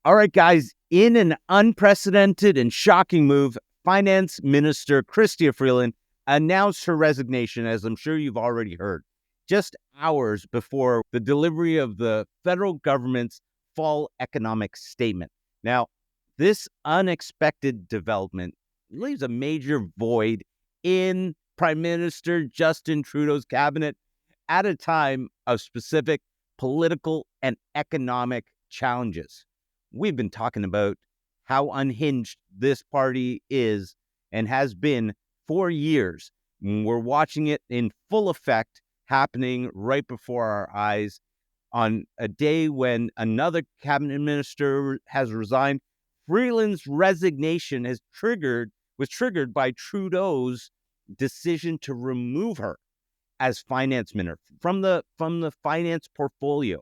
All right, guys, in an unprecedented and shocking move, Finance Minister Chrystia Freeland announced her resignation, as I'm sure you've already heard, just hours before the delivery of the federal government's fall economic statement. Now, this unexpected development leaves a major void in Prime Minister Justin Trudeau's cabinet at a time of specific political and economic challenges. We've been talking about how unhinged this party is and has been for years. We're watching it in full effect happening right before our eyes on a day when another cabinet minister has resigned. Freeland's resignation was triggered by Trudeau's decision to remove her as finance minister from the finance portfolio.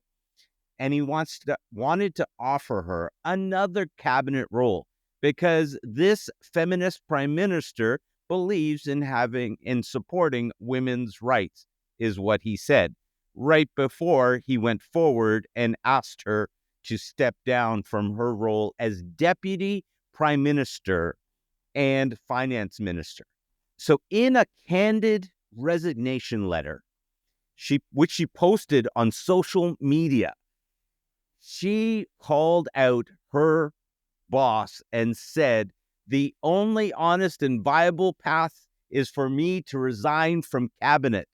And he wanted to offer her another cabinet role because this feminist prime minister believes in supporting women's rights, is what he said right before he went forward and asked her to step down from her role as deputy prime minister and finance minister. So in a candid resignation letter, which she posted on social media, she called out her boss and said, "The only honest and viable path is for me to resign from cabinet."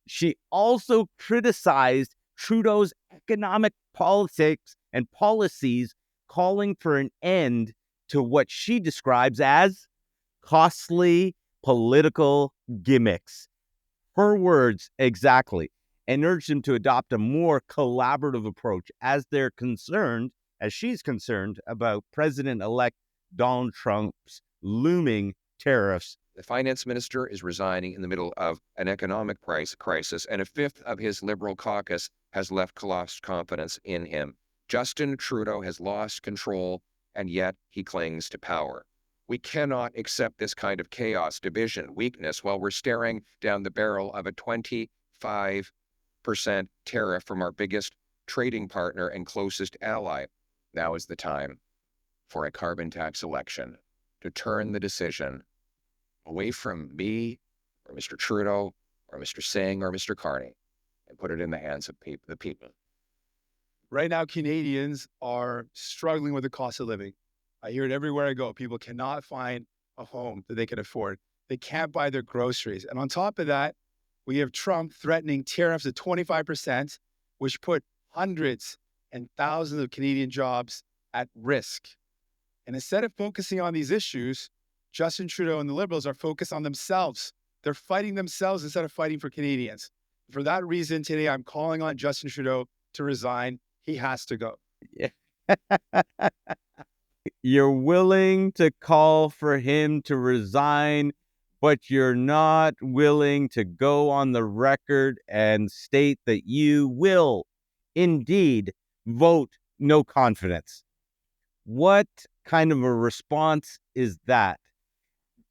She also criticized Trudeau's economic politics and policies, calling for an end to what she describes as costly political gimmicks. Her words exactly. And urged him to adopt a more collaborative approach as she's concerned about President-elect Donald Trump's looming tariffs. The finance minister is resigning in the middle of an economic crisis, and a fifth of his Liberal caucus has lost confidence in him. Justin Trudeau has lost control, and yet he clings to power. We cannot accept this kind of chaos, division, weakness while we're staring down the barrel of a 25% tariff from our biggest trading partner and closest ally. Now is the time for a carbon tax election to turn the decision away from me or Mr. Trudeau or Mr. Singh or Mr. Carney and put it in the hands of the people. Right now, Canadians are struggling with the cost of living. I hear it everywhere I go. People cannot find a home that they can afford. They can't buy their groceries. And on top of that, we have Trump threatening tariffs at 25%, which put hundreds and thousands of Canadian jobs at risk. And instead of focusing on these issues, Justin Trudeau and the Liberals are focused on themselves. They're fighting themselves instead of fighting for Canadians. For that reason, today I'm calling on Justin Trudeau to resign. He has to go. Yeah. You're willing to call for him to resign, but you're not willing to go on the record and state that you will indeed vote no confidence. What kind of a response is that?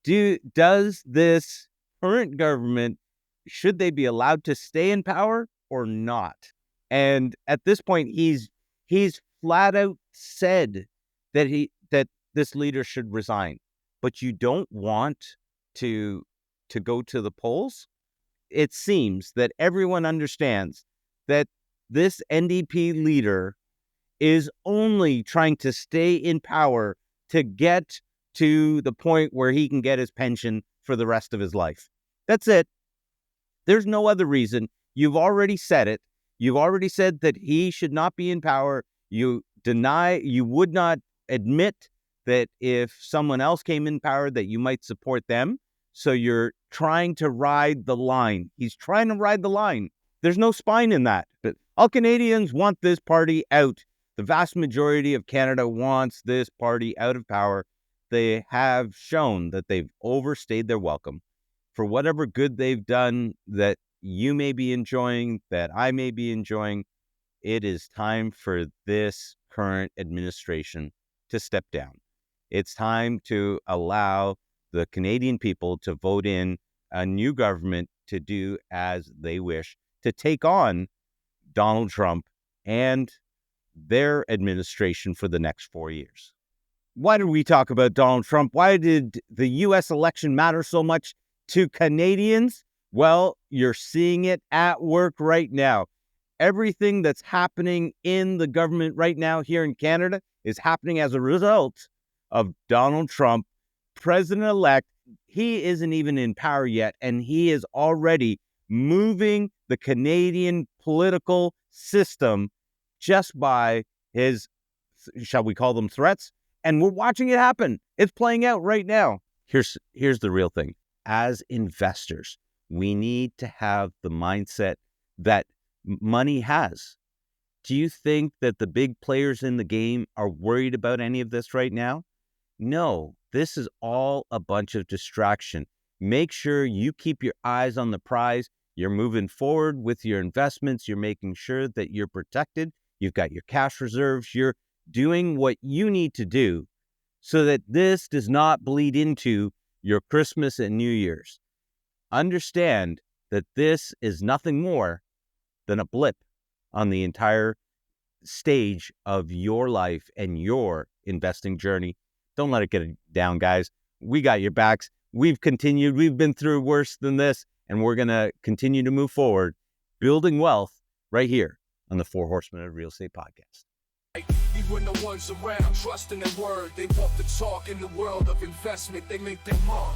Does this current government, should they be allowed to stay in power or not? And at this point, he's flat out said that this leader should resign. But you don't want to go to the polls? It seems that everyone understands that this NDP leader is only trying to stay in power to get to the point where he can get his pension for the rest of his life. That's it. There's no other reason. You've already said it. You've already said that he should not be in power. You would not admit that if someone else came in power that you might support them. So you're trying to ride the line. He's trying to ride the line. There's no spine in that. But all Canadians want this party out. The vast majority of Canada wants this party out of power. They have shown that they've overstayed their welcome. For whatever good they've done that you may be enjoying, that I may be enjoying, it is time for this current administration to step down. It's time to allow the Canadian people to vote in a new government to do as they wish, to take on Donald Trump and their administration for the next 4 years. Why did we talk about Donald Trump? Why did the U.S. election matter so much to Canadians? Well, you're seeing it at work right now. Everything that's happening in the government right now here in Canada is happening as a result of Donald Trump, president-elect. He isn't even in power yet, and he is already moving the Canadian political system just by his, shall we call them, threats? And we're watching it happen. It's playing out right now. Here's the real thing. As investors, we need to have the mindset that money has. Do you think that the big players in the game are worried about any of this right now? No, this is all a bunch of distraction. Make sure you keep your eyes on the prize. You're moving forward with your investments. You're making sure that you're protected. You've got your cash reserves. You're doing what you need to do so that this does not bleed into your Christmas and New Year's. Understand that this is nothing more than a blip on the entire stage of your life and your investing journey. Don't let it get down, guys. We got your backs. We've continued. We've been through worse than this, and we're going to continue to move forward, building wealth right here on the Four Horsemen of Real Estate Podcast. Even the ones around trusting their word, they walk the talk in the world of investment. They make their mark.